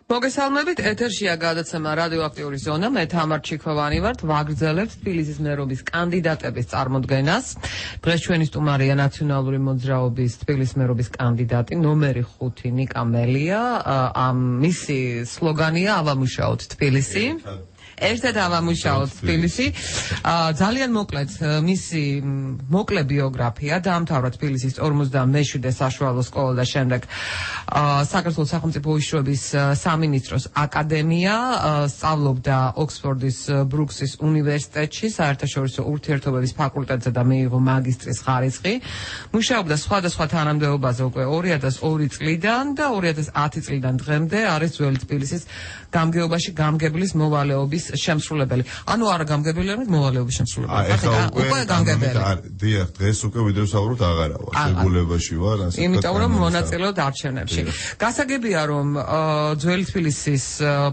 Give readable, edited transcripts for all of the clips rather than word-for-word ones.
მოგესალმებით, ეთერშია გადაცემა რადიოაქტიური ზონა, მე თამარ ჩიქოვანი ვარ, ვაგრძელებთ თბილისის მერობის კანდიდატების წარმოდგენას. დღეს ჩვენი სტუმარია ნაციონალური მოძრაობის თბილისის მერობის კანდიდატი ნომერი 5 ნიკა მელია, მისი სლოგანია ავამუშაოთ თბილისი. ერთად ავამუშაოთ თბილისი. ძალიან მოკლედ მისი მოკლე ბიოგრაფია დაამთავრა თბილისის 57 საშუალო სკოლა და შემდეგ საქართველოს სახელმწიფო უშუალობის სამინისტროს აკადემია, სწავლობდა ოქსფორდის ბრუქსის უნივერსიტეტში, საერთაშორისო ურთიერთობების ფაკულტეტზე და მიიღო მაგისტრის ხარისხი. მუშაობდა სხვადასხვა თანამდებობაზე უკვე 2002 წლიდან და 2010 წლიდან დღემდე არის ძველი თბილისის გამგეობაში გამგებლის მოვალეობის შემსრულებელი. ანუ არა გამგებელი, არამედ მოვალეობის შემსრულებელი. უკვე გამგებელი. დიახ, დღეს უკვე ვიდეოს ავრო აღარა ვარ, შეგულებაში ვარ, ასე ვთქვათ. იმიტომ რომ მონაწილეობ არჩევნებში. გასაგებია რომ ძველი თბილისის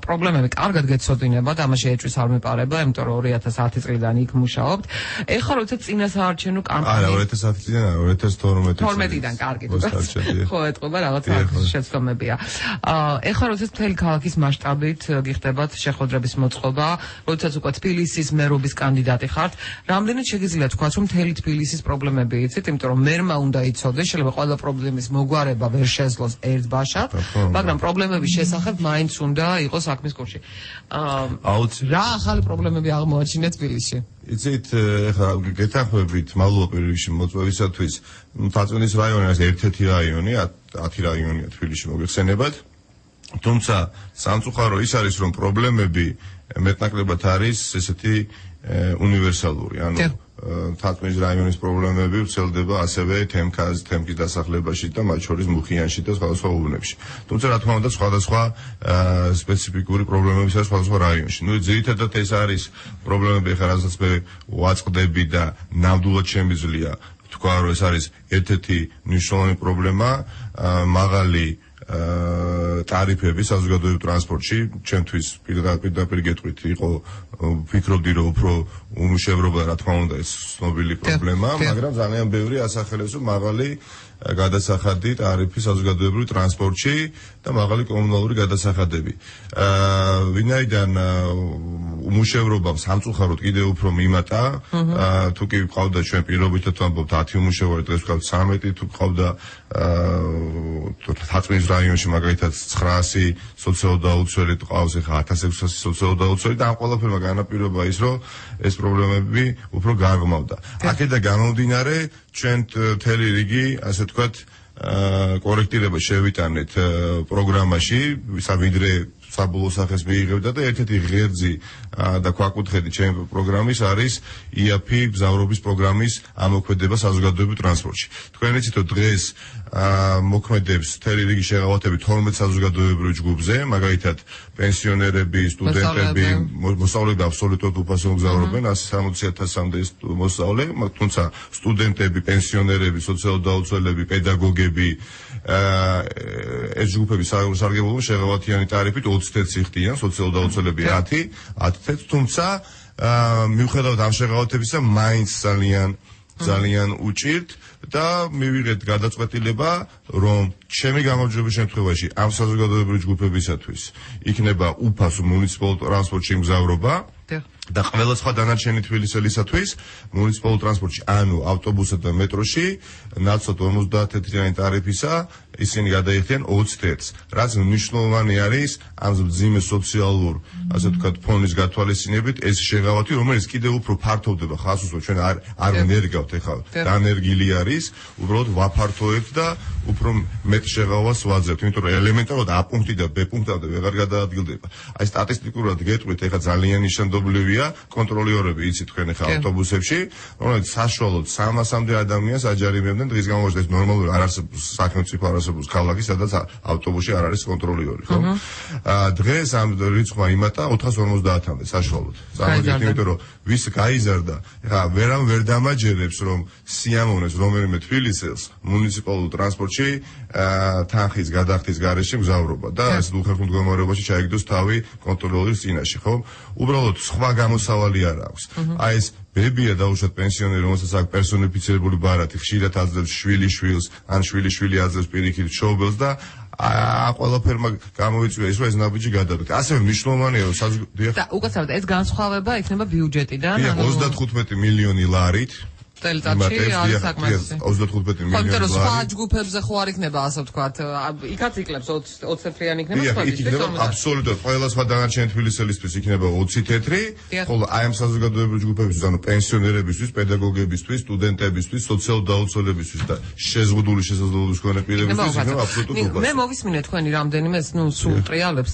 პრობლემები კარგად გეცოდინებათ, ამაში ეჭვს არ მეპარება, იმიტომ რომ 2010 წლიდან იქ მუშაობთ. ეხლა როცა წინა საარჩევნო კამპანია 2010 წლიდან 2012-დან კარგი. ხო, ეთყობა რაღაც შეცდომებია. ეხლა როცა მთელი ქალაქის მასშტაბით გიხდებათ შეხვედრების მოწყობა, როდესაც უკვე თბილისის მერობის კანდიდატი ხართ, რამდენად შეგიძლიათ თქვათ, რომ მთელი თბილისის პრობლემები იცით, იმიტომ რომ მერმა უნდა იცოდეს, შეიძლება ყველა პრობლემის მოგვარება ვერ შეძლოს ერთ ბაშად, მაგრამ პრობლემების შესახებ მაინც უნდა იყოს საქმის კურსი. რა ახალი პრობლემები აღმოაჩინეთ თბილისში? იცით, ეხლა გეთანხმებით მალუა პერიოდში მოწვევისათვის, თაწვენის რაიონი არის ერთ-ერთი რაიონი, 10 რაიონია თბილისში მოგეხსენებათ. თუმცა სამწუხარო ის არის, რომ პრობლემები მეტნაკლებად არის ესეთი უნივერსალური, ანუ თათმის რაიონის პრობლემები ვრცელდება ასევე თემკის დასახლებაში და მათ შორის მუხიანში და სხვადასხვა უბნებში. თუმცა რა თქმა უნდა სხვადასხვა სპეციფიკური პრობლემებიც არის სხვადასხვა რაიონში. ნუ ძირითადად ეს არის პრობლემები, ხა რასაც მე ვაწყდები და ნამდვილად შემიძლია თქვა, რომ ეს არის ერთ-ერთი მნიშვნელოვანი პრობლემა, მაღალი ტარიფები საზოგადოებრივ ტრანსპორტში, ჩემთვის პირდაპირ გეტყვით, ვფიქრობდი, რომ უფრო უმუშევრობა, რა თქმა უნდა, ეს ცნობილი პრობლემა, მაგრამ ძალიან ბევრი ასახელებს, რომ მაღალი გადასახადი ტარიფი საზოგადოებრივ ტრანსპორტში და მაღალი კომუნალური გადასახადები. ვინაიდან უმუშევრობამ სამწუხაროდ კიდევ უფრო მიმატა, თუ კი ვყავდა ჩვენ პირობითად ვამბობთ 10 უმუშევარი, დღეს ვყავთ 13, თუ ვყავდა თათმის რაიონში მაგალითად 900 სოციალდაუცველი ყავს, ეხლა 1600 სოციალდაუცველი და ამ ყველაფერმა განაპირობა ის, რომ ეს პრობლემები უფრო გარღმავდა. აქედან გამომდინარე, ჩვენ მთელი რიგი, ასე ვთქვათ, კორექტირება შევიტანეთ პროგრამაში, ვიდრე საბოლოო სახეს მიიღებდა და ერთ-ერთი ღერძი და ქვაკუთხედი ჩემი პროგრამის არის IAP მგზავრობის პროგრამის ამოქმედება საზოგადოებრივ ტრანსპორტში. თქვენ იცით, რომ დღეს მოქმედებს მთელი რიგი შეღავათები 12 საზოგადოებრივ ჯგუფზე, მაგალითად პენსიონერები, სტუდენტები, მოსწავლეები აბსოლუტურად უფასო მგზავრობენ, 160,000-მდე მოსწავლე, თუმცა სტუდენტები, პენსიონერები, სოციალდაუცველები, პედაგოგები, ეს ჯგუფები სარგებლობენ შეღავათიანი ტარიფით 20 თეთრს იხდიან, სოციალდაუცველები 10 თეთრს, თუმცა მიუხედავად ამ შეღავათებისა, მაინც ძალიან უჭირთ და მივიღეთ გადაწყვეტილება, რომ ჩემი გამარჯვების შემთხვევაში ამ საზოგადოებრივი ჯგუფებისათვის იქნება უფასო მუნიციპალურ ტრანსპორტში მგზავრობა და ყველა სხვა დანარჩენი თბილისელისათვის მუნიციპალურ ტრანსპორტში, ანუ ავტობუსსა და მეტროში, ნაცვლად 50 თეთრიანი ტარიფისა ისინი გადაიხდიან 20 თეთრს, რაც მნიშვნელოვანი არის ამ მძიმე სოციალურ, ასე ვთქვათ, ფონის გათვალისწინებით ეს შეღავათი, რომელიც კიდევ უფრო ფართოვდება, ხას უსვამთ, ჩვენ არ ნერგავთ, ეხლა დანერგილი არის, უბრალოდ ვაფართოვებთ და უფრო მეტ შეღავას ვაძლევთ, იმიტომ რომ ელემენტარულად A პუნქტიდან B პუნქტამდე ვეღარ გადაადგილდება. აი სტატისტიკურად გეტყვით, ეხლა ძალიან ნიშანდობლივია კონტროლიორები, იცით თქვენ ეხლა ავტობუსებში, რომელიც საშუალოდ 300-მდე ადამიანს აჯარიმებდნენ დღის განმავლობაში, ეს ნორმალური არ არსებობს სახელმწიფო არსებობს ქალაქი, სადაც ავტობუსში არ არის კონტროლიორი, ხო? დღეს ამ რიცხვმა იმატა 450-მდე საშუალოდ. წარმოიდგინეთ, იმიტომ რომ ვის გაიზარდა, ეხლა ვერ დამაჯერებს, რომ სიამოვნებს რომელიმე თბილისელს მუნიციპალურ ტრანსპორტში თანხის გადახდის გარეშე მგზავრობა და ეს უხერხემლო მდგომარეობაში ჩაიგდოს თავი კონტროლერის წინაშე, ხო? უბრალოდ სხვა გამოსავალი არ აქვს. აი ეს ბებია დაუშვათ პენსიონერი, რომელსაც აქვს პერსონიფიცირებული ბარათი, ხშირად აძლევს შვილიშვილს, ან შვილიშვილი აძლევს პირიქით მშობელს და ყველაფერმა გამოიწვია ის, რომ ეს ნაბიჯი გადადგა. ასევე მნიშვნელოვანია, რომ და უკაცრავად ეს განსხვავება იქნება ბიუჯეტიდან, ანუ 35 მილიონი ლარით წელიწადში არის საკმარისი. 35 მილიონი ლარი. ხო, სხვა ჯგუფებზე ხო არ იქნება ასე ვთქვათ, იქაც იკლებს 20 წლიანი იქნება სხვა აბსოლუტურად ყველა სხვა დანარჩენი თბილისელისთვის იქნება 20 თეთრი, ხოლო აი ამ საზოგადოებრივი ჯგუფებისთვის, ანუ პენსიონერებისთვის, პედაგოგებისთვის, სტუდენტებისთვის, სოციალურ დაუცველებისთვის და შეზღუდული შესაძლებლობის მქონე პირებისთვის იქნება აბსოლუტურად უკაცრავად. მე მოვისმინე თქვენი რამდენიმე სულ ტრიალებს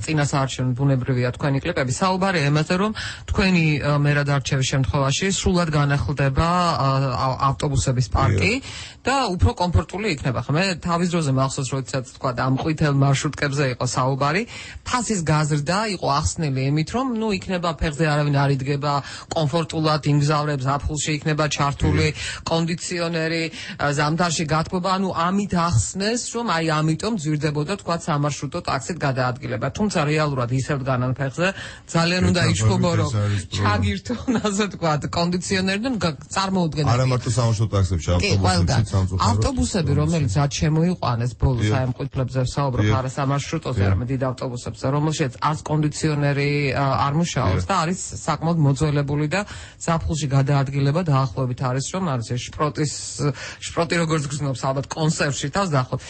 წინასაარჩევნო ბუნებრივია თქვენი კლიპები. საუბარია იმაზე, რომ თქვენი მერადარჩევის შემთხვევაში სრულად განახლდება ავტობუსების პარკი და უფრო კომფორტული იქნება. ხო, მე თავის დროზე მახსოვს, როდესაც თქვა და ამ ყვითელ მარშრუტკებზე იყო საუბარი, ფასის გაზრდა იყო ახსნილი იმით, რომ ნუ იქნება ფეხზე არავინ არ იდგება, კომფორტულად იმგზავრებს, აფხულში იქნება ჩართული კონდიციონერი, ზამთარში გათბობა, ანუ ამით ახსნეს, რომ აი ამიტომ ძვირდებოდა თქვა სამარშრუტო ტაქსით გადაადგილება. თუმცა რეალურად ისევ დგანან ფეხზე, ძალიან უნდა იჩხუბო, რომ ჩაგირთონ, ასე თქვა, კონდიციონერი და წარმოუდგენელი. არა მარტო სამარშრუტო ტაქსებში, ავტობუსებშიც სამწუხაროდ. ავტობუსები, რომელიც რაც შემოიყვანეს ბოლოს აი ამ ყვითლებზე ვსაუბრობ, არა სამარშრუტოზე, არამედ დიდ ავტობუსებზე, რომელშიც არც კონდიციონერი არ მუშაობს და არის საკმაოდ მოძველებული და ზაფხულში გადაადგილება დაახლოებით არის, რომ არის შპროტი როგორც გრძნობს ალბათ კონსერვში თავს დაახლოებით.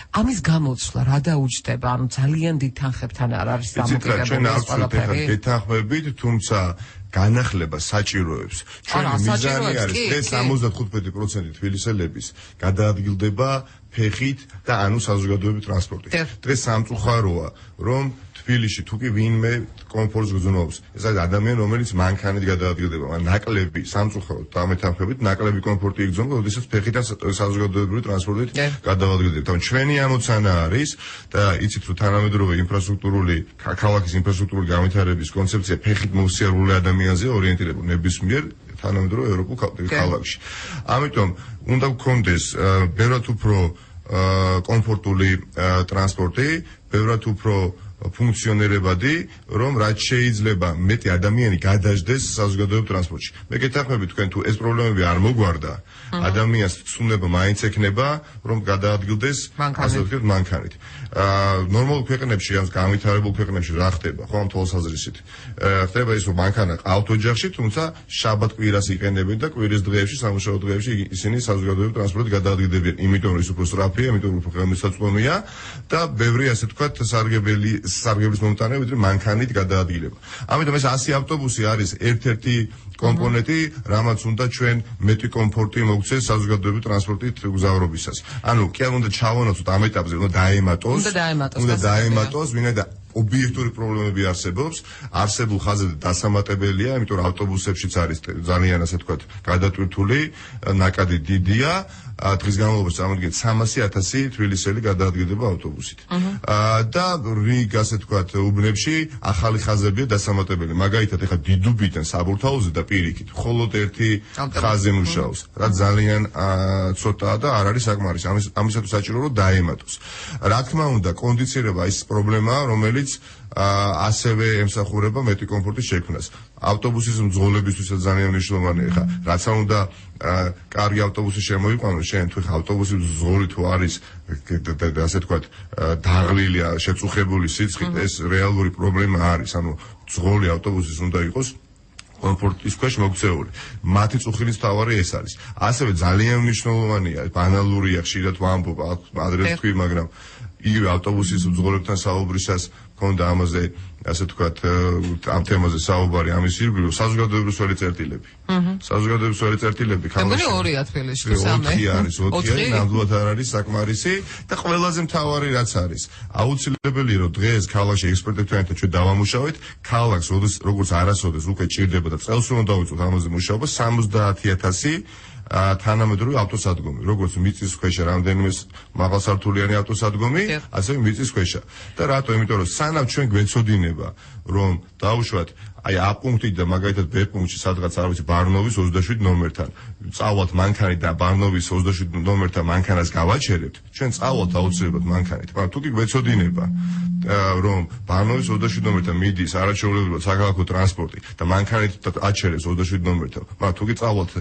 ამის გამოცვლა რა დაუჯდება? ანუ ძალიან დიდ თანხებთან არ არის დამოკიდებული ეს ყველაფერი. გეთანხმებით, თუმცა განახლება საჭიროებს. ჩვენი მიზანი არის დღეს 75% თბილისელების გადაადგილდება ფეხით და ანუ საზოგადოებრივი ტრანსპორტით. დღეს სამწუხაროა, რომ თბილისში თუ კი ვინმე კომფორტს გრძნობს, ეს არის ადამიანი, რომელიც მანქანით გადაადგილდება, მაგრამ ნაკლები სამწუხაროდ დამეთანხმებით, ნაკლები კომფორტი იგრძნობა, როდესაც ფეხით საზოგადოებრივი ტრანსპორტით გადაადგილდება. თუმცა ჩვენი ამოცანა არის და იცით რომ თანამედროვე ინფრასტრუქტურული ქალაქის ინფრასტრუქტურული განვითარების კონცეფცია ფეხით მოსიარულე ადამიანზე ორიენტირებული ნებისმიერ თანამედროვე ევროპულ ქალაქში. ამიტომ უნდა გქონდეს ბევრად უფრო კომფორტული ტრანსპორტი, ბევრად უფრო ფუნქციონირებადი, რომ რაც შეიძლება მეტი ადამიანი გადაждდეს საზოგადოებრივ ტრანსპორტში. მე გეთანხმები თქვენ თუ ეს პრობლემები არ მოგვარდა, ადამიანს ცნობა მაინც ექნება, რომ გადაადგილდეს ასე ვთქვათ მანქანით. ნორმალურ ქვეყნებში, ან განვითარებულ ქვეყნებში რა ხდება, ხო ამ თვალსაზრისით? ხდება ის, რომ მანქანა ყავთ ოჯახში, თუმცა შაბათ-კვირას იყენებენ და კვირის დღეებში, სამუშაო დღეებში ისინი საზოგადოებრივ ტრანსპორტით გადაადგილდებიან, იმიტომ რომ ის უფრო სწრაფია, იმიტომ რომ უფრო ხელმისაწვდომია და ბევრი ასე ვთქვათ სარგებლის მომტანი ვიდრე მანქანით გადაადგილება. ამიტომ ეს 100 ავტობუსი არის ერთ-ერთი კომპონენტი, რამაც უნდა ჩვენ მეტი კომფორტი მოგცეს საზოგადოებრივი ტრანსპორტით გზავრობისას. ანუ კი არ უნდა ჩავანაცვლოთ ამ ეტაპზე, უნდა დაემატოს, ვინაიდან ობიექტური პრობლემები არსებობს, არსებულ ხაზზე დასამატებელია, იმიტომ რომ ავტობუსებშიც არის ძალიან ასე ვთქვათ გადატვირთული, ნაკადი დიდია, დღის განმავლობაში წარმოგიდგენთ 300,000 თბილისელი გადაადგილდება ავტობუსით. და რიგ ასე ვთქვათ უბნებში ახალი ხაზებია დასამატებელი. მაგალითად, ეხლა დიდუბიდან საბურთალოზე და პირიქით, მხოლოდ ერთი ხაზი მუშაობს, რაც ძალიან ცოტაა და არ არის საკმარისი. ამისათვის საჭირო რომ დაემატოს. რა თქმა უნდა, კონდიციონირება ის პრობლემაა, რომელიც ასევე ემსახურება მეტი კომფორტის შექმნას. ავტობუსის მძღოლებისთვისაც ძალიან მნიშვნელოვანია. ხა რაც არ უნდა კარგი ავტობუსი შემოიყვანოს, შენ თუ ხა ავტობუსის მძღოლი თუ არის ასე თქვათ დაღლილი, შეწუხებული სიცხით, ეს რეალური პრობლემა არის. ანუ მძღოლი ავტობუსის უნდა იყოს კომფორტის ქვეშ მოქცეული. მათი წუხილის თავარი ეს არის. ასევე ძალიან მნიშვნელოვანია, ბანალურია, ხშირად ვამბობ, ადრე თქვი, მაგრამ იგივე ავტობუსის მძღოლებთან საუბრისას მქონდა ამაზე ასე ვთქვათ ამ თემაზე საუბარი ამის ირგვლივ საზოგადოებრივი სველი წერტილები. საზოგადოებრივი სველი წერტილები ქალაქში. მე 2-ია თბილისში, 3 არის, 4-ია, ნამდვილად არ არის საკმარისი და ყველაზე მთავარი რაც არის, აუცილებელია რომ დღეს ქალაქში ექსპერტებთან ერთად ჩვენ დავამუშავეთ, ქალაქს როგორც არასოდეს უკვე ჭირდება და წელს უნდა დავიწყოთ ამაზე მუშაობა 70,000 თანამედროვე ავტოსადგომი, როგორც მიწისქვეშა რამდენიმე მაღალსართულიანი ავტოსადგომი, ასევე მიწისქვეშა. და რატო? იმიტომ რომ სანამ ჩვენ გვეცოდინება, რომ დაუშვათ აი A პუნქტი და მაგალითად B პუნქტში სადღაც არ ვიცი ბარნოვის 27 ნომერთან წავალთ მანქანი და ბარნოვის 27 ნომერთან მანქანას გავაჩერებთ ჩვენ წავალთ აუცილებლად მანქანით მაგრამ თუ კი გვეცოდინება რომ ბარნოვის 27 ნომერთან მიდის არაჩვეულებრივად საქალაქო ტრანსპორტი და მანქანით აჩერებს 27 ნომერთან მაგრამ თუ კი წავალთ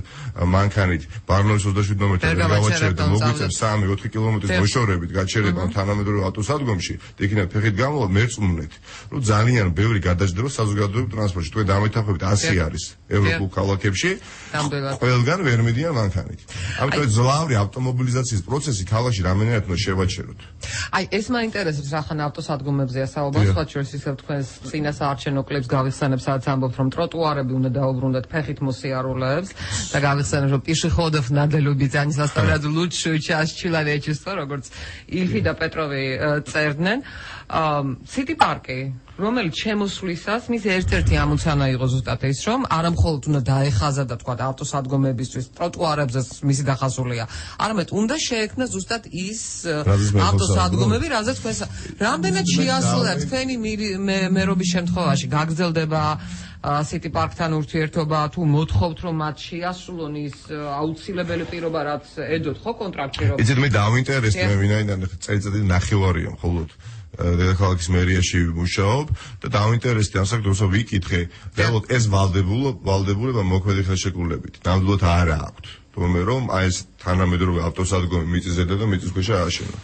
მანქანით ბარნოვის 27 ნომერთან გავაჩერებთ და მოგვიწევს 3-4 კილომეტრის მოშორებით გაჩერება თანამედროვე ავტოსადგომში და იქნებ ფეხით გამოვა მერწმუნეთ რომ ძალიან ბევრი გადაჯდება საზოგადოებრივ ტრანსპორტში თქვენ დამეთანხმებით 100 არის ევროპულ ქალაქებში ყველგან ვერ მიდიან მანქანით ამიტომ ძლავრი ავტომობილიზაციის პროცესი ქალაქში რამდენად უნდა შევაჩეროთ აი ეს მაინტერესებს რახან ავტოსადგომებზეა საუბარი სხვა შორის ისევ თქვენს წინასაარჩევნო კლიპს გავიხსენებ სადაც ამბობთ რომ ტროტუარები უნდა დაუბრუნდეთ ფეხით მოსიარულეებს და გავიხსენებ რომ пешеходов надо любить они заставляют лучшую часть человечества როგორც ილფი და პეტროვი წერდნენ City Park-ი რომელიც შემოსვლისას მის ერთ-ერთი ამოცანა იყო ზუსტად ეს რომ არა მხოლოდ უნდა დაეხაზა და თქვა ავტოსადგომებისთვის ტროტუარებზე მისი დახაზულია არამედ უნდა შეექმნა ზუსტად ის ავტოსადგომები რაზეც თქვენ რამდენად შეასრულეთ თქვენი მერობის შემთხვევაში გაგრძელდება City Park-თან ურთიერთობა თუ მოთხოვთ რომ მათ შეასრულონ ის აუცილებელი პირობა რაც ედოთ ხო კონტრაქტში რომ იცით მე დავინტერესდი მე ვინაიდან წელიწადი ნახევარია მხოლოდ დედაქალაქის მერიაში მუშაობ და დავინტერესდი ამ საკითხს ვიკითხე რეალურად ეს ვალდებულება მოქმედი ხელშეკრულებით ნამდვილად არ აქვთ თუმცა რომ აი ეს თანამედროვე ავტოსადგომი მიწისზედა და მიწისქვეშა ააშენო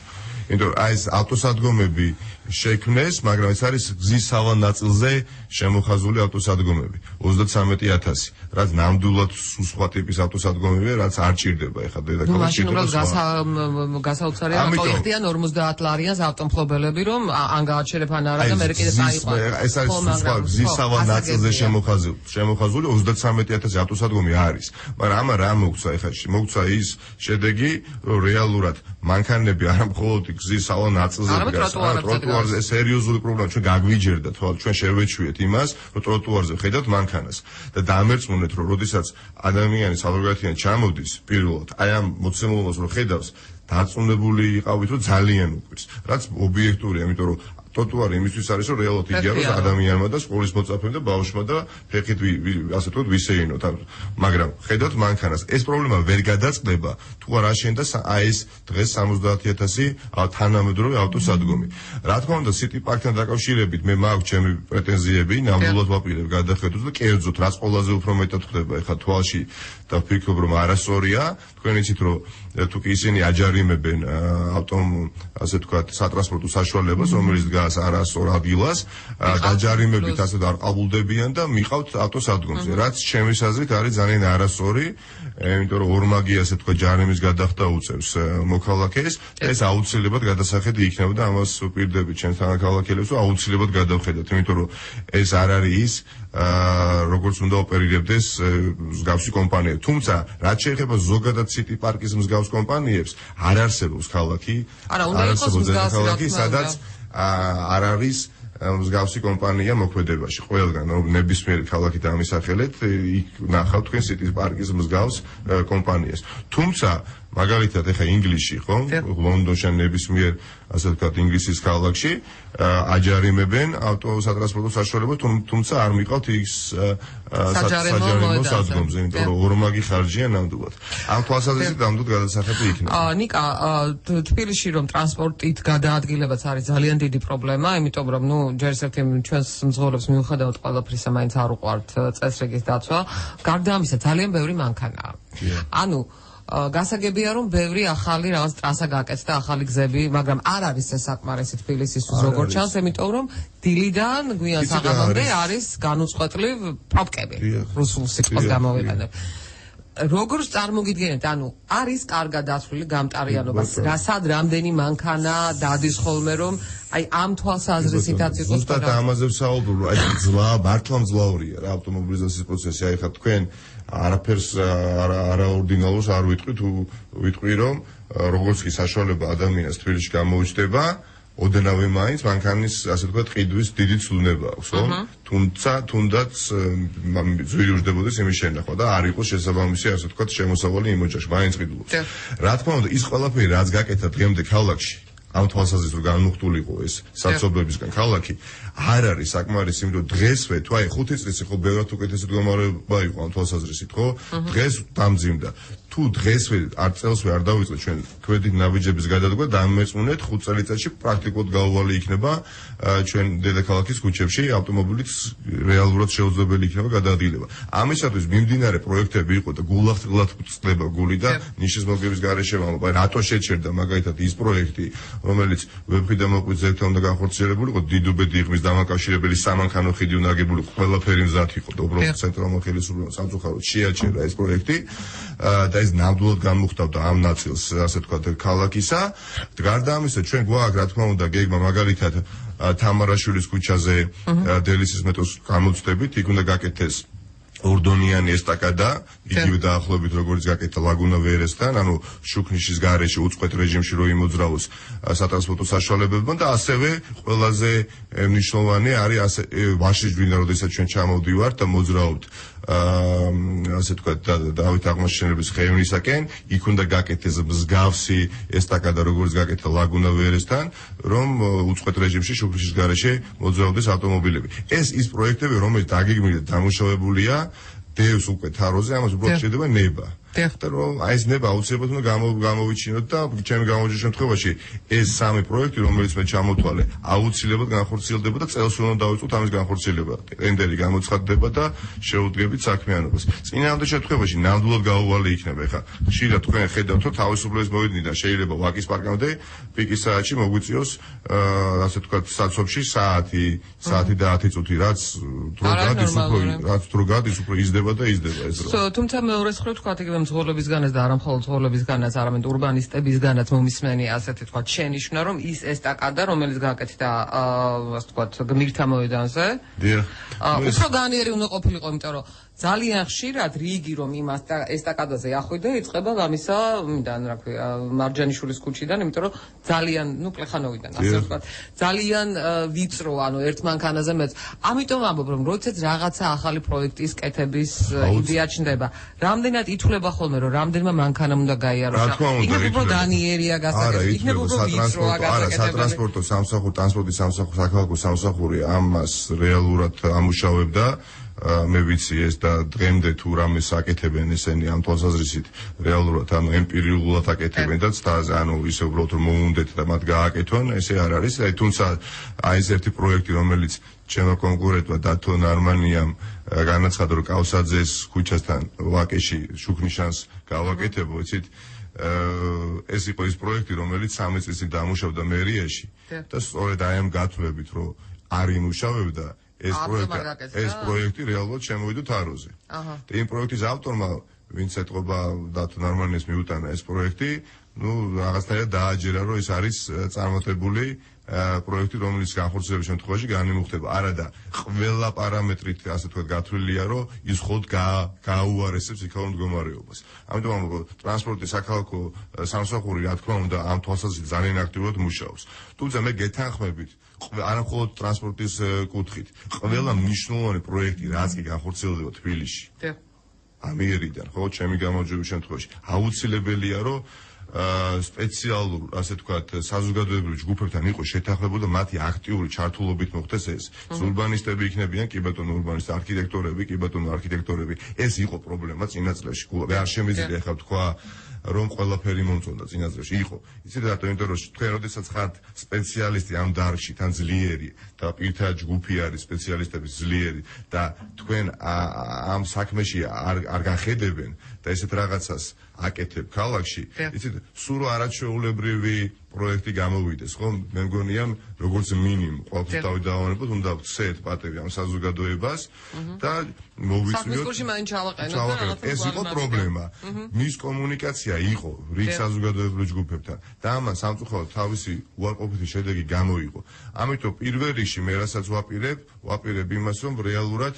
იმიტომ აი ეს ავტოსადგომები შექმნეს მაგრამ ეს არის გზის სავალ ნაწილზე შემოხაზული ავტოსადგომები 33000 რაც ნამდვილად სხვა ტიპის ავტოსადგომებია რაც არ ჭირდება ეხლა დედაქალაქში მაშინ უბრალოდ გასაოცარია რომ მოიხდიან 50 ლარიანს ავტომფლობელები რომ ან გააჩერებ ან არა და მე კიდე წაიყვან ეს არის სხვა გზის სავალ ნაწილზე შემოხაზული 33000 ავტოსადგომი არის მაგრამ ამა რა მოგცა ეხლა მოგცა ის შედეგი რომ რეალურად მანქანები არა მხოლოდ გზის სავალ ნაწილზე ტროტუარზე სერიოზული პრობლემა ჩვენ გაგვიჯერდა თვალ ჩვენ შევეჩვიეთ იმას რომ ტროტუარზე ხედავთ მანქანას და დამერწმუნეთ რომ როდესაც ადამიანი საზოგადოებიდან ჩამოდის პირველად აი ამ მოცემულობას რომ ხედავს დარწმუნებული იყავით რომ ძალიან უკვირს რაც ობიექტურია იმიტომ რომ ტროტუარი იმისთვის არის რომ რეალურად იგიაროს ადამიანმა და სკოლის მოწაფემ და ბავშვმა და ფეხით ასე ვთქვათ ვისეინოთ მაგრამ ხედავთ მანქანას ეს პრობლემა ვერ გადაწყდება თუ არ აშენდა აი ეს დღეს 70000 თანამედროვე ავტოსადგომი რა თქმა უნდა City Park-თან დაკავშირებით მე მაქვს ჩემი პრეტენზიები ნამდვილად ვაპირებ გადახედოს და კერძოდ რაც ყველაზე უფრო მეტად ხდება ეხლა თვალში და ვფიქრობ რომ არასწორია თქვენ იცით რომ თუ კი ისინი აჯარიმებენ ასე ვთქვათ სატრანსპორტო საშუალებას რომელიც დგას არასწორ ადგილას დაჯარიმებით ასე და არ ყაბულდებიან და მიყავთ ავტოსადგომზე რაც ჩემის აზრით არის ძალიან არასწორი იმიტომ რომ ორმაგი ასე ვთქვათ ჯარიმის გადახდა უწევს მოქალაქეს ეს აუცილებლად გადასახედი იქნება და ამას ვპირდებით ჩემს თანაქალაქელებს რომ აუცილებლად გადავხედოთ იმიტომ რომ ეს არ არის ის როგორც უნდა ოპერირებდეს მსგავსი კომპანია თუმცა რაც შეეხება ზოგადად City Park-ის მსგავს კომპანიებს არ არსებობს ქალაქი არ არსებობს ქალაქი სადაც არ არის მსგავსი კომპანია მოქმედებაში ყველგან ნებისმიერი ქალაქი დამისახელეთ იქ ნახავთ თქვენ City Park-ის მსგავს კომპანიას თუმცა მაგალითად ეხა ინგლისში ხო ლონდონში ნებისმიერ ასე ვთქვათ ინგლისის ქალაქში აჯარიმებენ ავტოსატრანსპორტო საშუალებას თუმცა არ მიყავთ ის საჯარიმო საზღვრებზე იმიტომ რომ ორმაგი ხარჯია ნამდვილად ამ თვალსაზრისით ნამდვილად გადასახადი იქნება ნიკა თბილისში რომ ტრანსპორტით გადაადგილებაც არის ძალიან დიდი პრობლემა იმიტომ რომ ჯერ ერთი ჩვენს მძღოლებს მიუხედავად ყველაფრისა მაინც არ უყვართ წესრიგის დაცვა გარდა ამისა ძალიან ბევრი მანქანაა ანუ გასაგებია რომ ბევრი ახალი რაღაც ტრასა გაკეთდა ახალი გზები მაგრამ არ არის ეს საკმარისი თბილისისთვის როგორც ჩანს იმიტომ რომ დილიდან გვიან საღამომდე არის განუწყვეტლივ პრობკები რუსულ სიტყვას გამოვიყენებ როგორც წარმოგიდგენთ ანუ არის კარგად დაცული გამტარიანობა რასად რამდენი მანქანა დადის ხოლმე რომ აი ამ თვალსაზრისითაც იყოს ზუსტად ამაზე ვსაუბრობ აი მართლა მძლავრია რა ავტომობილიზაციის პროცესი აი ხა თქვენ არაფერს არაორდინალურს არ ვიტყვი თუ ვიტყვი რომ როგორც კი საშუალება ადამიანს თბილისში გამოუჩნდება ოდნავ მაინც მანქანის ასე ვთქვათ ყიდვის დიდი ცვლილება აქვს ხო თუმცა თუნდაც ძვირი უჯდებოდეს იმის შენახვა და არ იყოს შესაბამისი ასე ვთქვათ შემოსავალი იმ ოჯახში მაინც ყიდულობს რა თქმა უნდა ის ყველაფერი რაც გაკეთა დღემდე ქალაქში ამ თვალსაზრისით რომ განმუხტულიყო ეს საცობლებისგან ქალაქი არ არის საკმარისი, იმიტომ რომ დღესვე თუ აი 5 წლის ხო ბევრად უკეთესი მდგომარეობა იყო ამ თვალსაზრისით, ხო? დღეს დამძიმდა. თუ დღესვე არ წელსვე არ დავიწყეთ ჩვენ ქვედით ნაბიჯების გადადგმა და ამეწმუნეთ 5 წელიწადში პრაქტიკულად გაუვალი იქნება ჩვენ დედაქალაქის ქუჩებში ავტომობილით რეალურად შეუძლებელი იქნება გადაადგილება. ამისათვის მიმდინარე პროექტები იყო და გულახდილად წდება გული და ნიშის მოგების გარეშე ვამბობ, აი რატო შეჩერდა მაგალითად ის პროექტი, რომელიც ვებხიდან მოყვიძებთან უნდა განხორციელებული იყო, დიდუბე დიღმის დამაკავშირებელი სამანქანო ხიდი უნდა აგებული ყველაფერი მზად იყო და უბრალოდ ცენტრალურ ხელისუფლებამ სამწუხაროდ შეაჩერა ეს პროექტი და ეს ნამდვილად განმუხტავდა ამ ნაწილს, ასე ვთქვათ, ქალაქისა. გარდა ამისა, ჩვენ გვაქვს, რა თქმა უნდა, გეგმა მაგალითად თამარაშვილის ქუჩაზე დელისის მეტროს გამოცდებით, იქ უნდა გაკეთდეს ორდონიანი ესტაკადა, იგივე დაახლოებით როგორც გაკეთდა ლაგუნა ვერესთან, ანუ შუქნიშის გარეშე უწყვეტ რეჟიმში რო იმოძრავოს სატრანსპორტო საშუალებებმა და ასევე ყველაზე მნიშვნელოვანი არის ასე ვაშიჟბინა, როდესაც ჩვენ ჩამოვდივართ და მოძრაობთ ასე ვთქვათ დავით აღმაშენებლის ხეივნისაკენ, იქ უნდა გაკეთდეს მსგავსი ესტაკადა, როგორც გაკეთდა ლაგუნა ვერესთან, რომ უწყვეტ რეჟიმში შუქნიშის გარეშე მოძრაობდეს ავტომობილები. ეს ის პროექტები, რომელიც დაგეგმილი და დამუშავებულია დევს უკვე თაროზე, ამას უბრალოდ შეიძლება ნება. და რომ აი ეს ნება აუცილებლად უნდა გამოვიჩინოთ და ჩემი გამარჯვების შემთხვევაში ეს სამი პროექტი, რომელიც მე ჩამოთვალე, აუცილებლად განხორციელდება და წელს უნდა დავიწყოთ ამის განხორციელება. ტენდერი გამოცხადდება და შეუდგებით საქმიანობას. წინააღმდეგ შემთხვევაში ნამდვილად გაუვალი იქნება. ეხლა ხშირად თქვენ ხედავთ, რომ თავისუფლების მოვიდნიდან შეიძლება ვაკის პარკამდე პიკის საათში მოგვიწიოს ასე ვთქვათ საცობში საათი და 10 წუთი, რაც დრო გადის უფრო იზრდება და იზრდება ეს დრო. თუმცა მეორე მხრივ თქვათ იგივე მძღოლებისგანაც და არა მხოლოდ მძღოლებისგანაც, არამედ ურბანისტებისგანაც მომისმენი ასეთი თქვათ შენიშვნა, რომ ის ესტაკადა, რომელიც გააკეთდა ასე ვთქვათ გმირთა მოედანზე, უფრო განიერი უნდა ყოფილიყო, იმიტომ რომ ძალიან ხშირად რიგი რომ იმ ესტაკადაზე ახვიდა იწყება გამისა მიდან რა ქვია მარჯანიშვილის ქუჩიდან, იმიტომ რომ ძალიან პლეხანოვიდან ასე ვთქვათ ძალიან ვიწრო, ანუ ერთ მანქანაზე მეც. ამიტომ ამბობ რომ როდესაც რაღაცა ახალი პროექტის კეთების იდეა ჩნდება, რამდენად ითვლება ხოლმე რომ რამდენმა მანქანამ უნდა გაიაროს. იქნებ უფრო განიერია გასაკეთებელი, იქნებ უფრო ვიწროა გასაკეთებელი. სატრანსპორტო სამსახური, ტრანსპორტის სამსახური, საქალაქო სამსახური ამას რეალურად ამუშავებდა. მე ვიცი ეს და დღემდე თუ რამეს აკეთებენ ესენი ამ თვალსაზრისით რეალურად, ანუ ემპირიულად აკეთებენ და ანუ ისე უბრალოდ რომ მოუნდეთ და მათ გააკეთონ, ესე არ არის. თუმცა აი ეს ერთი პროექტი, რომელიც ჩემო კონკურენტმა დათო ნარმანიამ განაცხადა, რომ კავსაძეს ქუჩასთან ვაკეში შუქნიშანს გავაკეთებო, იცით, ეს იყო ის პროექტი, რომელიც 3 წლის წინ დამუშავდა მერიაში და სწორედ აი ამ გათვლებით, რომ არ იმუშავებდა ეს პროექტი რეალურად შემოვიდა თაროზე. და იმ პროექტის ავტორმა, ვინც ეთყობა დათო ნარმანიას მიუტანა ეს პროექტი, რაღაცნაირად დააჯერა, რომ ეს არის წარმატებული პროექტი, რომელიც განხორციელების შემთხვევაში განიმუხტება. არადა ყველა პარამეტრით, ასე ვთქვათ, გათვლილია, რომ ის მხოლოდ გააუარესებს იქაურ მდგომარეობას. ამიტომ ტრანსპორტის საქალაქო სამსახური, რა თქმა უნდა, ამ თვალსაზრისით ძალიან აქტიურად მუშაობს. თუმცა მე გეთანხმებით, არა მხოლოდ ტრანსპორტის კუთხით, ყველა მნიშვნელოვანი პროექტი, რაც კი განხორციელდება თბილისში, ამიერიდან, ხო, ჩემი გამარჯვების შემთხვევაში, აუცილებელია, რომ სპეციალურ, ასე ვთქვათ, საზოგადოებრივ ჯგუფებთან იყო შეთანხმებული და მათი აქტიური ჩართულობით მოხდეს ეს. ურბანისტები იქნებიან, კი ბატონო არქიტექტორები, კი ბატონო არქიტექტორები. ეს იყო პრობლემა წინა წლებში. არ შემიძლია ახლა თქვა, რომ ყველაფერი მომწონდა წინა წლებში. იყო. იცით რატო? იმიტომ რომ თქვენ როდესაც ხართ სპეციალისტი ამ დარგში, თან ძლიერი და პირთა ჯგუფი არის სპეციალისტების ძლიერი და თქვენ ამ საქმეში არ გახედებენ და ესეთ რაღაცას აკეთებ ქალაქში, იცით, სულ არაჩვეულებრივი პროექტი გამოვიდეს, ხო? მე მგონია, როგორც მინიმუმ, ყოველთვის დავიდავანებოთ, უნდა ვცეთ პატევი ამ საზოგადოებას და მოვიწვიოთ. ეს იყო პრობლემა. მის კომუნიკაცია იყო რიგ საზოგადოებრივ ჯგუფებთან და ამან სამწუხაროდ თავისი უარყოფითი შედეგი გამოიღო. ამიტომ პირველ რიგში მე რასაც ვაპირებ იმას, რომ რეალურად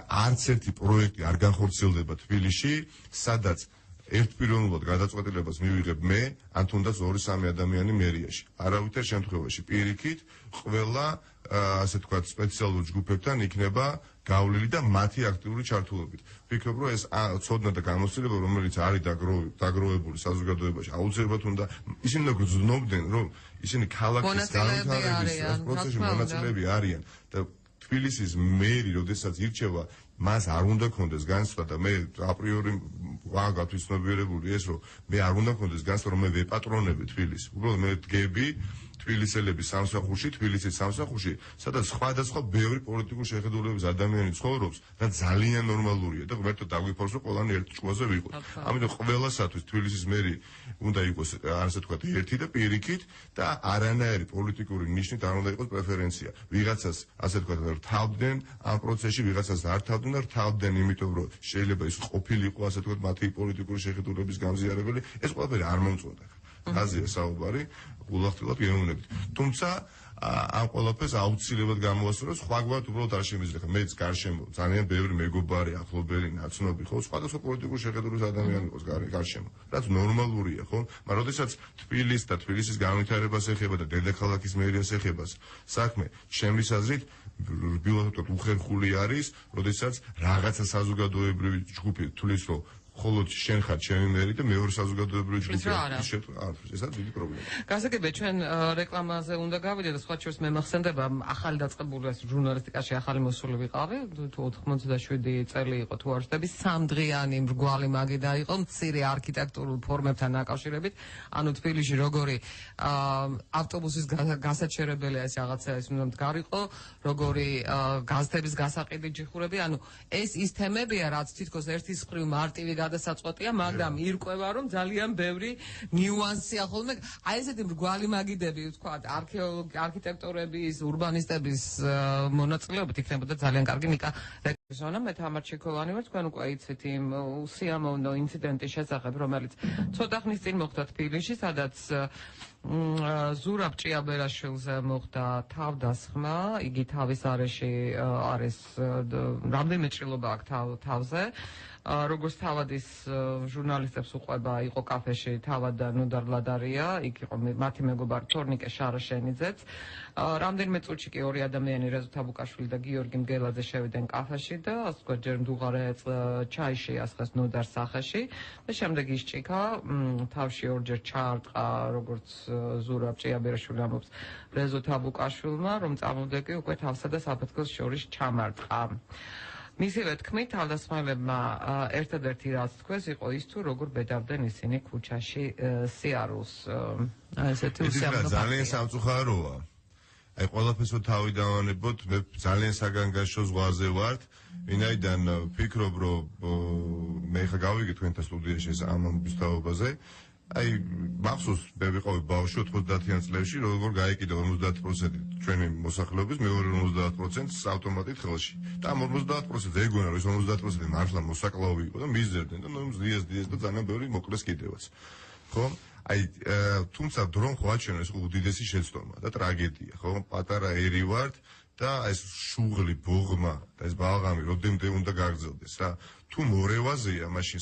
არც ერთი პროექტი არ განხორციელდება თბილისში, სადაც ერთპიროვნულად გადაწყვეტილებას მივიღებ მე, ან თუნდაც 2-3 ადამიანი მერიაში. არავითარ შემთხვევაში პირიქით ყველა ასე თქვა სპეციალურ ჯგუფებთან იქნება გავლილი და მათი აქტიური ჩართულობით. ვფიქრობ, რომ ეს ცოდნა და გამოცდილება, რომელიც არის დაგროვებული საზოგადოებაში, აუცილებლად უნდა ისინი გრძნობდნენ, რომ ისინი ქალაქის განვითარების პროცესში მონაწილეები არიან და თბილისის მერი, როდესაც ირჩევა, მას არ უნდა ქონდეს განცდა და მე აპრიორი ვაგათ ვისნობიერებული ეს, რომ მე არ უნდა ქონდეს განცდა, რომ მე ვეპატრონები თბილისს. უბრალოდ მე დგები თბილისელების სამსახურში, თბილისის სამსახურში, სადაც სხვადასხვა ბევრი პოლიტიკური შეხედულების ადამიანი ცხოვრობს და ძალიან ნორმალურია და ღმერთო დაგვიფორს, რომ ყველანი ერთ ჭკუაზე ვიყოთ. ამიტომ ყველასათვის თბილისის მერი უნდა იყოს, ასე თქვა, ერთი და პირიქით და არანაირი პოლიტიკური ნიშნით არ უნდა იყოს პრეფერენცია. ვიღაცას, ასე თქვა, რთავდნენ ამ პროცესში, ვიღაცას არ რთავდნენ და რთავდნენ, იმიტომ რომ შეიძლება ის ყოფილიყო, ასე თქვა, მათი პოლიტიკური შეხედულების გამზიარებელი, ეს ყველაფერი არ მომწონდა. აზია საუბარი გულახდილად გეუბნებით. თუმცა ამ ყველაფერს აუცილებლად გამოვასწორო, სხვაგვარად უბრალოდ არ შემიძლია. მეც გარშემო ძალიან ბევრი მეგობარი, ახლობელი, ნაცნობი ხო, სხვადასხვა პოლიტიკური შეხედულების ადამიანი იყოს გარშემო. რაც ნორმალურია, ხო? მაგრამ როდესაც თბილისს და თბილისის განვითარებას ეხება და დედაქალაქის მერიას ეხება საქმე, ჩემთვის აზრით რბილად უხერხული არის, როდესაც რაღაცა საზოგადოებრივი ჯგუფი თulis რომ ხოლოდ შენ ხარ ჩემი მერი და მეორე საზოგადოებრივი ჯგუფი ესაც დიდი პრობლემა. გასაგებია ჩვენ რეკლამაზე უნდა გავიდეთ და სხვა შორის მე მახსენდება ახალი დაწყებული ეს ჟურნალისტიკაში ახალი მოსული ვიყავი თუ 97 წელი იყო თუ არ ვშტები 3 დღიანი მრგვალი მაგიდა იყო მცირე არქიტექტურულ ფორმებთან დაკავშირებით ანუ თბილისში როგორი ავტობუსის გასაჩერებელია ეს რაღაცა ეს უნდა მდგარიყო როგორი გაზეთების გასაყიდი ჯიხურები ანუ ეს ის თემებია რაც თითქოს ერთის მხრივ მარტივი გადასაწყვეტია, მაგრამ ირკვევა რომ ძალიან ბევრი ნიუანსია ხოლმე. აი ესეთი მრგვალი მაგიდები, თქვა, არქიტექტორების, ურბანისტების მონაწილეობით იქნებოდა ძალიან კარგი ნიკა ზონა. მე თამარ ჩიქოვანი ვარ, თქვენ უკვე იცით იმ უსიამოვნო ინციდენტის შესახებ, რომელიც ცოტა ხნის წინ მოხდა თბილისში, სადაც ზურაბ ჭიაბერაშვილზე მოხდა თავდასხმა, იგი თავის არეში არის რამდენიმე ჭრილობა აქვს თავზე. როგორც თავადის ჟურნალისტებს უყვება იყო კაფეში თავად და ნუდარ ლადარია, იქ იყო მათი მეგობარი თორნიკე შარაშენიძეც. რამდენიმე წუთში კი ორი ადამიანი რეზო თაბუკაშვილი და გიორგი მგელაძე შევიდნენ კაფეში და ასე ვთქვათ ჯერ მდუღარე ჩაიში ასხეს ნუდარ სახეში და შემდეგ ისჭიქა თავში ორჯერ ჩაარტყა როგორც ზურაბ ჭიაბერაშვილი ამბობს რეზო თაბუკაშვილმა რომ წამოვდეკი უკვე თავსა და საფეთქოს შორის ჩამარტყა. მისივე თქმით, თავდასხმელებმა ერთადერთი რაც თქვეს იყო ის თუ როგორ ბედავდნენ ისინი ქუჩაში სიარულს. ესეთი უსიამოვნო ძალიან სამწუხაროა. აი ყველაფერს თავი დავანებოთ, მე ძალიან საგანგაშო ზღვაზე ვართ, ვინაიდან ვფიქრობ, რომ მე ხა გავიგე თქვენთან სტუდიაში ამ ამბავზე. აი მახსოვს მე ვიყავი ბავშვი 90-იან წლებში, როგორ გაიკიდა 50% ჩვენი მოსახლეობის, მეორე 50%-ს ავტომატით ხელში. და 50% ეგონა, რომ 50% მართლა მოსაკლავი იყო და მიზერდნენ და ნუ ზიეს და ძალიან ბევრი მოკლეს კიდევაც. ხო? აი თუმცა დრონ ხო აჩვენა ეს უდიდესი შეცდომა და ტრაგედია, ხო? პატარა ერი ვართ და ეს შუღლი ბოღმა და ეს ბალღამი რამდენიმე უნდა გაგრძელდეს რა თუ მორევაზეა მაშინ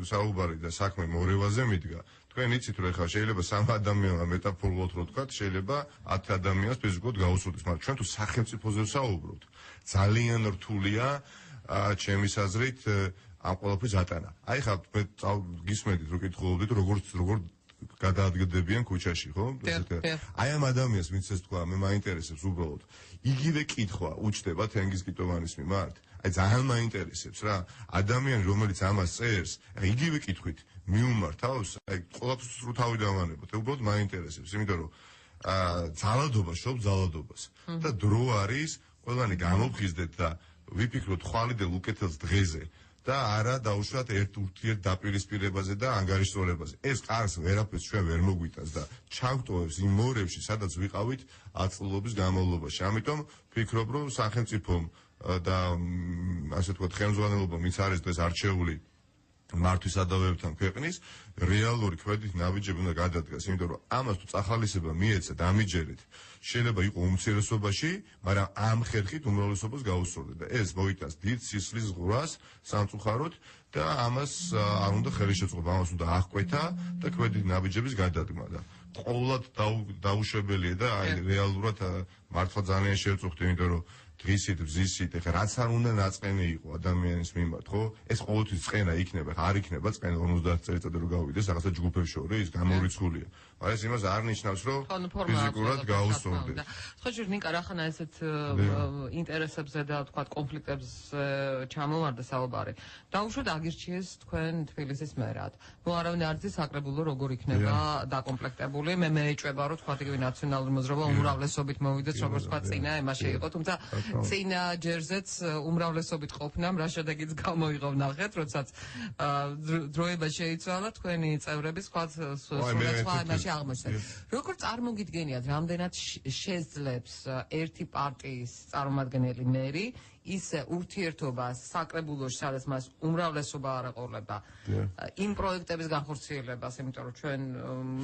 საუბარი და საქმე მორევაზე მიდგა თქვენ იცით რომ ეხლა შეიძლება 3 ადამიანმა მეტაფორულად რო თქვა შეიძლება 10 ადამიანს ფიზიკურად გაუსწრდეს მაგრამ ჩვენ თუ სახელმწიფოზე ვსაუბრობთ ძალიან რთულია ჩემის აზრით ამ ყველაფრის ატანა აი ხა მე გისმენთ რომ კითხულობდით როგორ გადაადგებიან ქუჩაში, ხო? აი ამ ადამიანს ვინც ეს თქვა, მე მაინტერესებს უბრალოდ. იგივე კითხვა უჩნდება თენგიზ კიტოვანის მიმართ. აი ძალიან მაინტერესებს რა. ადამიანი რომელიც ამას წერს, აი იგივე კითხვით მიუმართავს, აი ყველაფერს რო თავი დავანებოთ. უბრალოდ მაინტერესებს, იმიტომ რომ ძალადობა შობს ძალადობას. და დრო არის, ყველანი გამოვხიზდეთ და ვიფიქროთ ხვალიდელ უკეთელს დღეზე. და არა დაუშვათ ერთ ურთიერთ დაპირისპირებაზე და ანგარიშვალებაზე. ეს ყარს ვერაფერს ჩვენ ვერ მოგვიტანს და ჩავტოვებს იმ მორევში, სადაც ვიყავით 10 წლების განმავლობაში. ამიტომ ვფიქრობ, რომ სახელმწიფომ და ასე თქვა ხელმძღვანელობამ, ვინც არის დღეს არჩეული მართვის ადავებებთან ქვეყნის რეალური კვედით ნაბიჯები უნდა გადადგას, იმიტომ რომ ამას თუ წახალისება მიეცა დამიჯერით, შეიძლება იყოს უმცირესობაში, მაგრამ ამ ხერხით უმრავლესობას გაუსწორდება და ეს მოიტანს დიდ სისხლის ზღვრას სამწუხაროდ და ამას არ უნდა ხელი შეწყობა, ამას უნდა აღკვეთა და კვედით ნაბიჯების გადადგმა და ყოველად დაუშვებელია და აი რეალურად მართლა ძალიან შევწუხდი, იმიტომ რომ დღისით, ბზისით, ეხლა რაც არ უნდა ნაწყენი იყო ადამიანის მიმართ, ხო? ეს ყოველთვის წყენა იქნება, არ იქნება წყენა 50 წელიწადში რომ გავიდეს რაღაცა ჯგუფებს შორის, გამორიცხულია. მაგრამ ეს იმას არ ნიშნავს, რომ ფიზიკურად გაუსწორდეს. ხო, ნიკა, რახანა ესეთ ინტერესებზე და თქვა კონფლიქტებს ჩამოვარდა საუბარი. დაუშვათ აგირჩიეს თქვენ თბილისის მერად. ნუ არავინ არ იცის საკრებულო როგორ იქნება დაკომპლექტებული. მე მეეჭვება რომ თქვა იგივე ნაციონალური მოძრაობა უმრავლესობით მოვიდეს, როგორც თქვა წინა ემაში იყო, თუმცა წინა ჯერზეც უმრავლესობით ყოფნამ რა შედეგიც გამოიღო ნახეთ, როდესაც დროება შეიცვალა თქვენი წევრები სხვა იმაში აღმოჩნდა. როგორ წარმოგიდგენიათ, რამდენად შეძლებს ერთი პარტიის წარმომადგენელი მერი ისე ურთიერთობას საკრებულოში, სადაც მას უმრავლესობა არ აყოლება იმ პროექტების განხორციელებას, იმიტომ რომ ჩვენ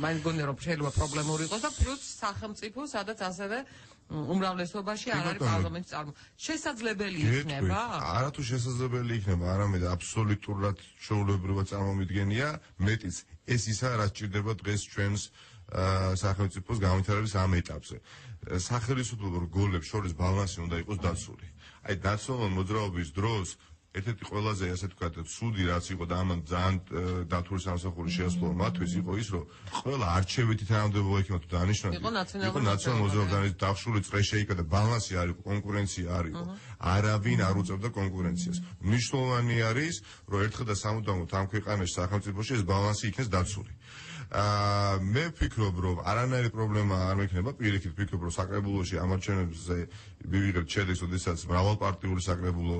მაინც გონია რომ შეიძლება პრობლემური იყოს და პლუს სახელმწიფო, სადაც ასევე უმრავლესობაში არ არის პარლამენტის შესაძლებელი იქნება? არათუ შესაძლებელი იქნება, არამედ აბსოლუტურად ჩვეულებრივად წარმომიდგენია, მეტიც ეს ისაა, რაც ჭირდება დღეს ჩვენს სახელმწიფოს განვითარების ამ ეტაპზე. სახელმწიფო რგოლებს შორის ბალანსი უნდა იყოს დაცული. აი ნაციონალური მოძრაობის დროს ერთ-ერთი ყველაზე ასე ვთქვათ ცუდი რაც იყო და ამან ძალიან დათური სამსახური შეასრულა მათთვის იყო ის რომ ყველა არჩევითი თანამდებობა იქნება თუ დანიშნული იყო ნაციონალური მოძრაობის დახშული წრე შეიკა და ბალანსი არ იყო, კონკურენცია არ იყო. არავინ არ უწევდა კონკურენციას. მნიშვნელოვანი არის რომ ერთხელ და სამუდამოდ ამ ქვეყანაში სახელმწიფოში ეს ბალანსი იქნეს დაცული. მე ვფიქრობ რომ არანაირი პრობლემა არ მექნება, პირიქით ვფიქრობ რომ საკრებულოში ამარჩევნებზე მივიღებთ შედეგს, როდესაც მრავალპარტიული საკრებულო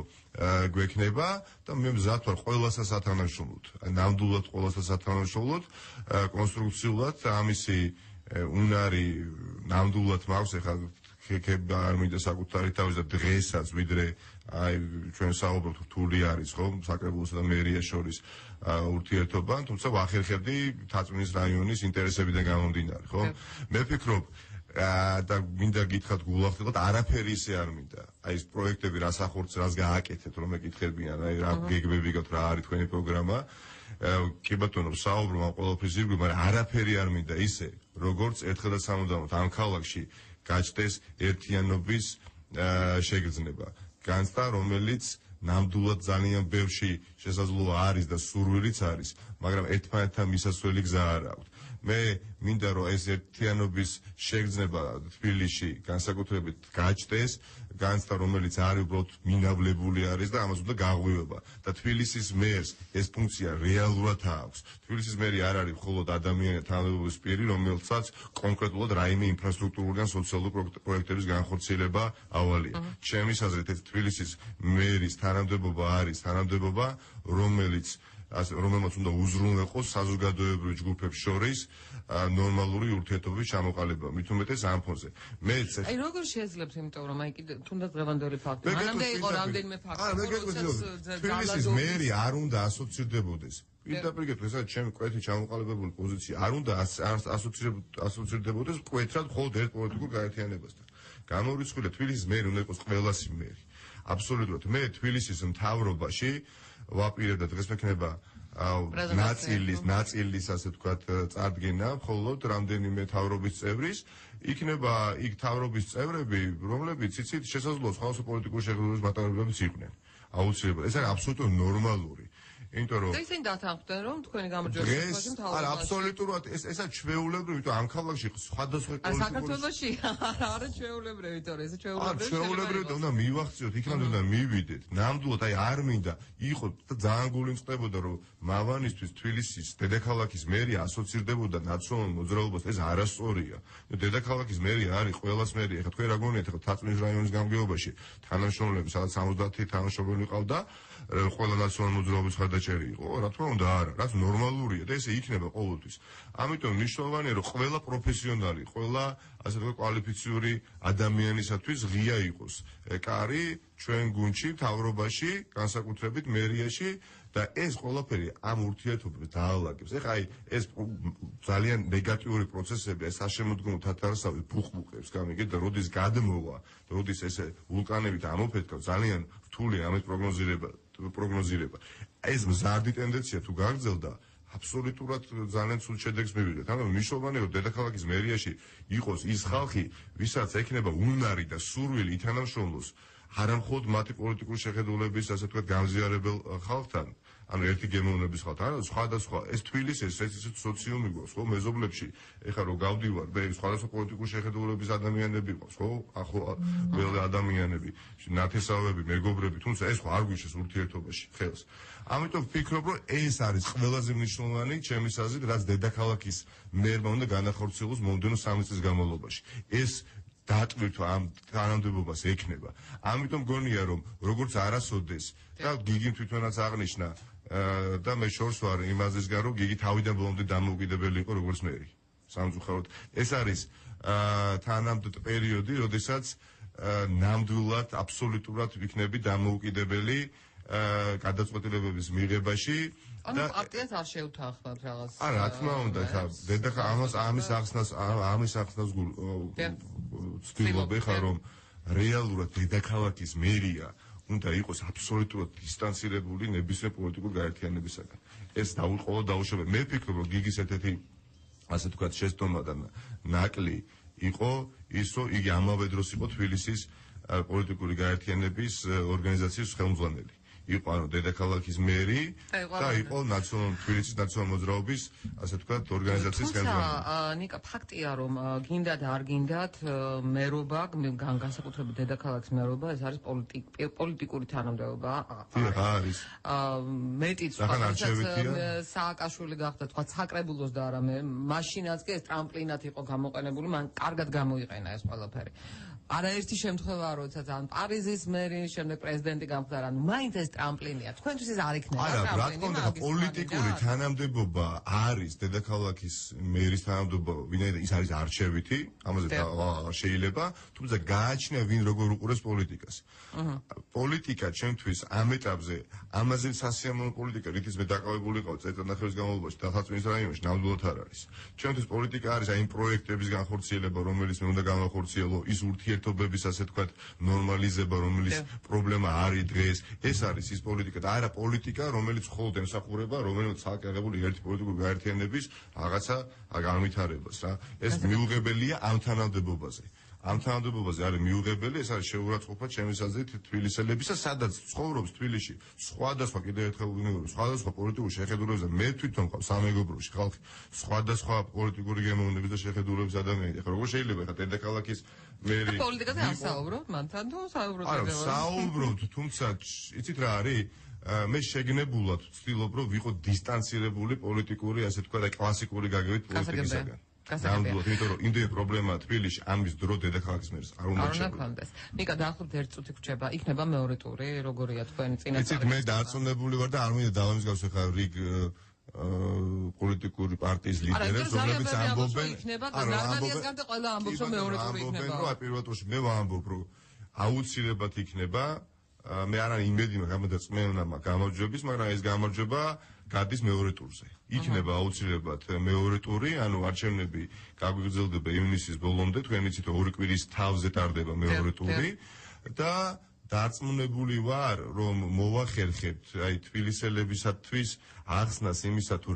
გვექნება და მე მზად ვარ ყველასა სათანადოდ, ნამდვილად ყველასა სათანადოდ, კონსტრუქციულად ამისი უნარი ნამდვილად მაქვს, ეხლა არ მინდა საკუთარი თავის და დღესაც ვიდრე აი ჩვენ საუბრობთ რთული არის ხო საკრებულოსა და მერიას შორის ურთიერთობა, თუმცა ვახერხებდი თაწმინდის რაიონის ინტერესებიდან გამომდინარე, ხო? მე ვფიქრობ და მინდა გითხრათ გულახდილად არაფერი ისე არ მინდა. აი ეს პროექტები რას ახორცს, რას გააკეთეთ, რომ ეკითხებიან, აი რა გეგმები გაქვთ, რა არის თქვენი პროგრამა. კი ბატონო, საუბრობ ამ ყველაფრის ირგვლივ, მაგრამ არაფერი არ მინდა ისე, როგორც ერთხელ და სამუდამოდ ამ ქალაქში გაჩნდეს ერთიანობის შეგრძნება. განცდა, რომელიც ნამდვილად ძალიან ბევრში შესაძლოა არის და სურვილიც არის, მაგრამ ერთმანეთთან მისასვლელი გზა არ აქვს. მე მინდა რომ ეს ერთიანობის შეგრძნება თბილისში განსაკუთრებით გაჩნდეს, განცდა, რომელიც არის უბრალოდ მინავლებული არის და ამას უნდა გაღვივება. და თბილისის მერს ეს ფუნქცია რეალურად აქვს. თბილისის მერი არ არის მხოლოდ ადამიანთა თანამდებობის პირი, რომელსაც კონკრეტულად რაიმე ინფრასტრუქტურული ან სოციალური პროექტების განხორციელება ავალია. ჩემის აზრით ეს თბილისის მერის თანამდებობა არის თანამდებობა, რომელმაც უნდა უზრუნველყოს საზოგადოებრივ ჯგუფებს შორის ნორმალური ურთიერთობების ჩამოყალიბება, მით უმეტეს ამ ფონზე. აი როგორ შეძლებს, იმიტომ რომ აი კიდე თუნდაც დღევანდელი ფაქტი. მანამდე იყო რამდენიმე ფაქტი, თბილისის მერი არ უნდა ასოცირდებოდეს. პირდაპირ გეტყვით, ჩემი კვეთი ჩამოყალიბებული პოზიცია არ უნდა ასოცირდებოდეს კვეთრად მხოლოდ ერთ პოლიტიკურ გაერთიანებასთან. გამორიცხულია თბილისის მერი უნდა იყოს ყველასი მერი. აბსოლუტურად. მე თბილისის მთავრობაში ვაპირებ და დღეს მექნება ნაწილის ასე ვთქვათ წარდგენა, მხოლოდ რამდენიმე მთავრობის წევრის, იქნება იქ მთავრობის წევრები, რომლებიც იცით შესაძლოა სხვადასხვა პოლიტიკური შეხედულების მატარებლებიც იყვნენ. აუცილებლად. ეს არის აბსოლუტურად ნორმალური. იმიტომ რომ ისინი დათანხმდნენ რომ თქვენი გამარჯვებაში მთავრობაში. არა, აბსოლუტურად ესა ჩვეულებრივი, იმიტომ ამ ქალაქში სხვადასხვა პოლიტიკური საქართველოში არა ჩვეულებრივი, იმიტომ ეს ჩვეულებრივი. ჩვეულებრივი და უნდა მივახციოთ, იქამდე უნდა მივიდეთ. ნამდვილად აი არ მინდა იყო და ძალიან გული მწყდებოდა რომ მავანისთვის თბილისის დედაქალაქის მერი ასოცირდებოდა ნაციონალურ მოძრაობას, ეს არასწორია. დედაქალაქის მერი არის ყველას მერი. ეხლა თქვენ რა გონიათ, ეხლა თაწმინდის რაიონის გამგეობაში თანამშრომლები, სადაც 70 თანამშრომელი ყავდა ყველა ნაციონალურ მოძრაობის მხარდაჭერით მხარდაჭერი იყო, რა თქმა უნდა არა, რაც ნორმალურია და ესე იქნება ყოველთვის. ამიტომ მნიშვნელოვანია, რომ ყველა პროფესიონალი, ყველა ასე ვთქვათ კვალიფიციური ადამიანისათვის ღია იყოს კარი ჩვენ გუნდში, მთავრობაში, განსაკუთრებით მერიაში და ეს ყველაფერი ამ ურთიერთობებს დაალაგებს. ეხლა აი ეს ძალიან ნეგატიური პროცესები, ეს საშემოდგომო თათარსავი ბუხბუყებს გამიგეთ და როდის გადმოვა, როდის ესე ვულკანებით ამოფეთქა, ძალიან რთულია ამის პროგნოზირება. ეს მზარდი ტენდენცია თუ გაგრძელდა, აბსოლუტურად ძალიან ცუდ შედეგს მივიღეთ. ანუ მნიშვნელოვანია, რომ დედაქალაქის მერიაში იყოს ის ხალხი, ვისაც ექნება უნარი და სურვილი ითანამშრომლოს არა მხოლოდ მათი პოლიტიკური შეხედულების, ასე ვთქვათ, გამზიარებელ ხალხთან, ანუ ერთი გემოვნების ხალხთან, არამედ სხვადასხვა ეს თბილისის ეს სოციუმი გვაქვს, ხო, მეზობლებში, ეხლა რომ გავდივარ, სხვადასხვა პოლიტიკური შეხედულების ადამიანები გვაქვს, ხო, ახლა ყველა ადამიანები, ნათესავები, მეგობრები, თუმცა ეს ხო არ გვიშეს ურთიერთობაში ხელს. ამიტომ ვფიქრობ, რომ ეს არის ყველაზე მნიშვნელოვანი ჩემის აზრით, რაც დედაქალაქის მერმა უნდა განახორციელოს მომდევნო 3 წლის განმავლობაში. ეს დატვირთვა ამ თანამდებობას ექნება. ამიტომ გონია, რომ როგორც არასოდეს და გიგიმ თვითონაც აღნიშნა და მე შორს ვარ იმაზისგან, რომ გიგი თავიდან ბოლომდე დამოუკიდებელი იყო როგორც მერი. სამწუხაროდ ეს არის თანამდებობ პერიოდი, როდესაც ნამდვილად აბსოლუტურად ვიქნები დამოუკიდებელი გადაწყვეტილებების მიღებაში და პარტიას არ შეუთანხმებთ რაღაც. არა, რა თქმა უნდა, ხა დედაქალაქ ამის ახსნას ვცდილობ ხა რომ რეალურად დედაქალაქის მერია უნდა იყოს აბსოლუტურად დისტანცირებული ნებისმიერ პოლიტიკურ გაერთიანებისაგან. ეს ყოველ დაუშვებელ. მე ვფიქრობ, რომ გიგის ერთ-ერთი ასე ვთქვათ შეცდომა და ნაკლი იყო ის, რომ იგი ამავე დროს იყო თბილისის პოლიტიკური გაერთიანების ორგანიზაციის ხელმძღვანელი. იყო ანუ დედაქალაქის მერი და იყო თბილისის ნაციონალური მოძრაობის ასე ვთქვათ ორგანიზაციის ხელმძღვანელი. თუმცა ნიკა ფაქტია რომ გინდა და არ გინდათ მერობა, განსაკუთრებით დედაქალაქის მერობა, ეს არის პოლიტიკური თანამდებობა. არის. მეტიც სააკაშვილი გახდა თქვა საკრებულოს და არა მე, მაშინაც კი ეს ტრამპლინად იყო გამოყენებული, მან კარგად გამოიყენა ეს ყველაფერი. არაერთი შემთხვევაა, როდესაც ან პარიზის მერი, შემდეგ პრეზიდენტი გამხდა, ანუ მაინც ეს ტრამპლინია. თქვენთვის ეს არ იქნება ტრამპლინი. არა, რა თქმა უნდა, პოლიტიკური თანამდებობა არის დედაქალაქის მერის თანამდებობა, ვინაიდან ის არის არჩევითი, ამაზე შეიძლება, თუმცა გააჩნია ვინ როგორ უყურებს პოლიტიკას. პოლიტიკა ჩემთვის ამ ეტაპზე, ამაზე სასიამოვნო პოლიტიკა, რითიც მე დაკავებული ვიყავ წელიწადნახევრის განმავლობაში დახაწვის რაიონში, ნამდვილად არ არის. ჩემთვის პოლიტიკა არის აი იმ პროექტების განხორციელება, რომელიც მე უნდა განახორციელო, ის ურთიერთობების ასე თქვათ ნორმალიზება, რომელიც პრობლემა არის დღეს, ეს არის ის პოლიტიკა და არა პოლიტიკა, რომელიც მხოლოდ ემსახურება რომელიმე ცალკეღებული ერთი პოლიტიკური გაერთიანების რაღაცა განვითარებას რა. ეს მიუღებელია ამ თანამდებობაზე. ამ თანამდებობაზე არის მიუღებელი, ეს არის შეურაცხყოფა ჩემის აზრით თბილისელებისა, სადაც ცხოვრობს თბილისში სხვადასხვა კიდევ ერთხელ ვინმე სხვადასხვა პოლიტიკური შეხედულებებზე მე თვითონ ყავს სამეგობროში ხალხი სხვადასხვა პოლიტიკური გემოვნების და შეხედულებების ადამიანები. ეხლა როგორ შეიძლება ეხლა დედაქალაქის მერი პოლიტიკაზე არ საუბრობთ მანთან თუ საუბრობთ? არა, საუბრობთ, თუმცა იცით რა არის? მე შეგნებულად ვცდილობ, რომ ვიყო დისტანცირებული პოლიტიკური, ასე თქვა და კლასიკური გაგებით პოლიტიკისაგან. ნამდვილად, იმიტომ რომ იმდენი პრობლემაა თბილისში, ამის დრო დედაქალაქის მერს არ უნდა შეგვიძლია. ნიკა, დაახლოებით 1 წუთი გრჩება. იქნება მეორე ტური, როგორია თქვენი წინასწარი? იცით, მე დარწმუნებული ვარ და არ მინდა დავამსგავსო ხა რიგ პოლიტიკური პარტიის ლიდერებს, რომლებიც ამბობენ, ნარგანიას გარდა ყველა ამბობს, რომ მეორე ტური იქნება. რომ პირველ ტურში მე ვამბობ, რომ აუცილებლად იქნება. მე არანაირი იმედი მაქვს ამ წმენა გამარჯვების, მაგრამ ეს გამარჯვება გადის მეორე ტურზე. იქნება აუცილებლად მეორე ტური, ანუ არჩევნები გაგვიგრძელდება ივნისის ბოლომდე, თქვენ იცით 2 კვირის თავზე ტარდება მეორე ტური და დარწმუნებული ვარ, რომ მოვახერხებთ აი თბილისელებისათვის ახსნას იმისა თუ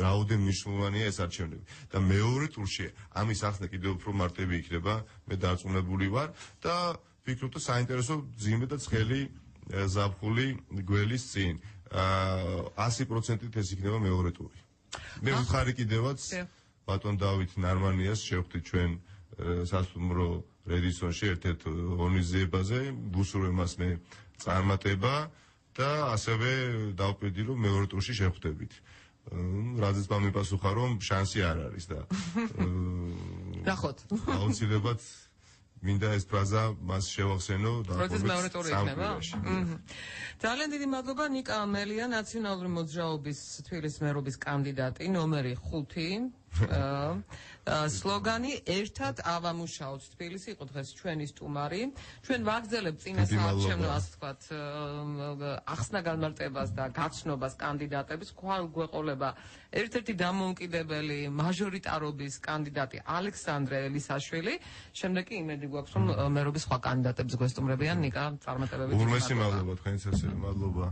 რაოდენ მნიშვნელოვანია ეს არჩევნები და მეორე ტურში ამის ახსნა კიდევ უფრო მარტივი იქნება, მე დარწმუნებული ვარ და ვფიქრობ, რომ საინტერესო ძიმე და ცხელი ზაფხული გველის წინ 100%-ით ეს იქნება მეორე ტური. მე ვხარი კიდევაც ბატონ დავით ნარმანიას შევხვდით ჩვენ სასტუმრო რედისონში ერთ-ერთ ორგანიზებაზე, ვუსურვებ მას მე წარმატება და ასევე დავპირდი, რომ მეორე ტურში შევხვდებით. რაზეც მამიპასუხა, რომ შანსი არ არის და ნახოთ. აუცილებლად მინდა ეს ფრაზა მას შევახსენო და პროცესს მეორე ტური იქნება. ძალიან დიდი მადლობა ნიკა ამელია, ნაციონალური მოძრაობის თბილისის მერობის კანდიდატი ნომერი 5. სლოგანი ერთად ავამუშაოთ თბილისი იყო დღეს ჩვენი სტუმარი. ჩვენ ვაგრძელებთ წინა საარჩევნო ასე ვთქვათ ახსნა განმარტებას და გაცნობას კანდიდატების. ხვალ გვეყოლება ერთ-ერთი დამოუკიდებელი მაჟორიტარობის კანდიდატი ალექსანდრე ელისაშვილი. შემდეგ კი იმედი გვაქვს რომ მერობის სხვა კანდიდატებს გვესტუმრებიან. ნიკა წარმატებებით. ურმესი მადლობა თქვენიცაც, მადლობა.